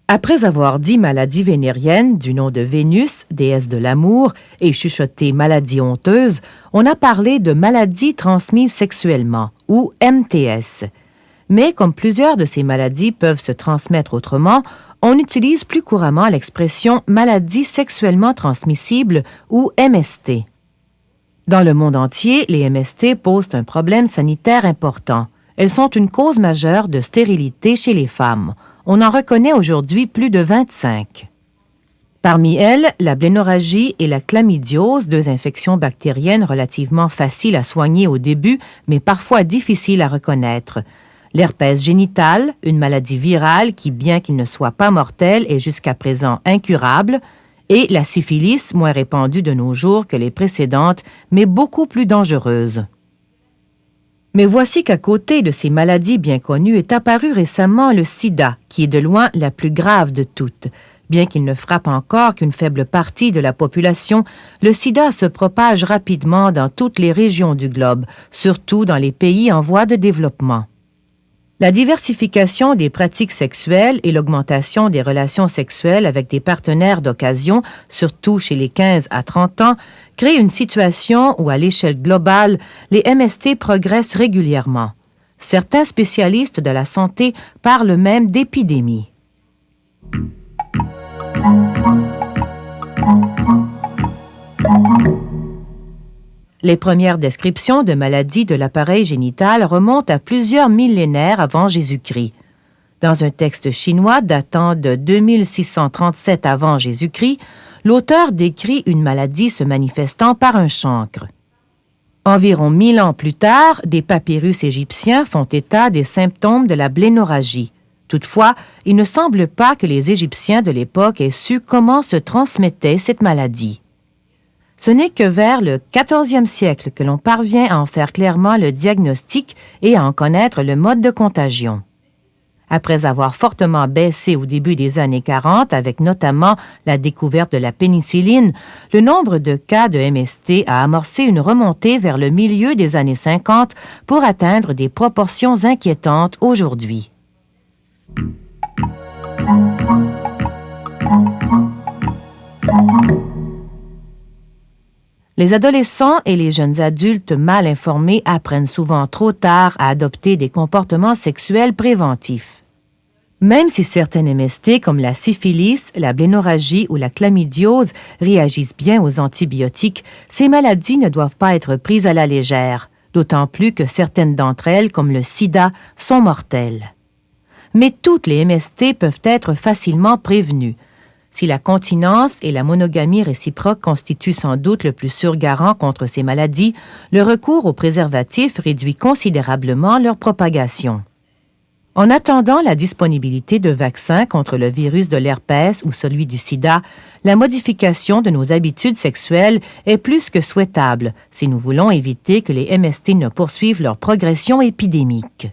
Après avoir dit maladie vénérienne du nom de Vénus, déesse de l'amour, et chuchoté maladie honteuse, on a parlé de maladie transmise sexuellement, ou MTS. Mais comme plusieurs de ces maladies peuvent se transmettre autrement, on utilise plus couramment l'expression maladie sexuellement transmissible, ou MST. Dans le monde entier, les MST posent un problème sanitaire important. Elles sont une cause majeure de stérilité chez les femmes. On en reconnaît aujourd'hui plus de 25. Parmi elles, la blénorragie et la chlamydiose, deux infections bactériennes relativement faciles à soigner au début, mais parfois difficiles à reconnaître. L'herpès génital, une maladie virale qui, bien qu'il ne soit pas mortel, est jusqu'à présent incurable, et la syphilis, moins répandue de nos jours que les précédentes, mais beaucoup plus dangereuse. Mais voici qu'à côté de ces maladies bien connues est apparu récemment le sida, qui est de loin la plus grave de toutes. Bien qu'il ne frappe encore qu'une faible partie de la population, le sida se propage rapidement dans toutes les régions du globe, surtout dans les pays en voie de développement. La diversification des pratiques sexuelles et l'augmentation des relations sexuelles avec des partenaires d'occasion, surtout chez les 15 à 30 ans, créent une situation où, à l'échelle globale, les MST progressent régulièrement. Certains spécialistes de la santé parlent même d'épidémie. Les premières descriptions de maladies de l'appareil génital remontent à plusieurs millénaires avant Jésus-Christ. Dans un texte chinois datant de 2637 avant Jésus-Christ, l'auteur décrit une maladie se manifestant par un chancre. Environ 1000 ans plus tard, des papyrus égyptiens font état des symptômes de la blénorragie. Toutefois, il ne semble pas que les Égyptiens de l'époque aient su comment se transmettait cette maladie. Ce n'est que vers le 14e siècle que l'on parvient à en faire clairement le diagnostic et à en connaître le mode de contagion. Après avoir fortement baissé au début des années 40, avec notamment la découverte de la pénicilline, le nombre de cas de MST a amorcé une remontée vers le milieu des années 50 pour atteindre des proportions inquiétantes aujourd'hui. Les adolescents et les jeunes adultes mal informés apprennent souvent trop tard à adopter des comportements sexuels préventifs. Même si certaines MST comme la syphilis, la blénorragie ou la chlamydiose réagissent bien aux antibiotiques, ces maladies ne doivent pas être prises à la légère, d'autant plus que certaines d'entre elles, comme le sida, sont mortelles. Mais toutes les MST peuvent être facilement prévenues. Si la continence et la monogamie réciproque constituent sans doute le plus sûr garant contre ces maladies, le recours aux préservatifs réduit considérablement leur propagation. En attendant la disponibilité de vaccins contre le virus de l'herpès ou celui du sida, la modification de nos habitudes sexuelles est plus que souhaitable si nous voulons éviter que les MST ne poursuivent leur progression épidémique.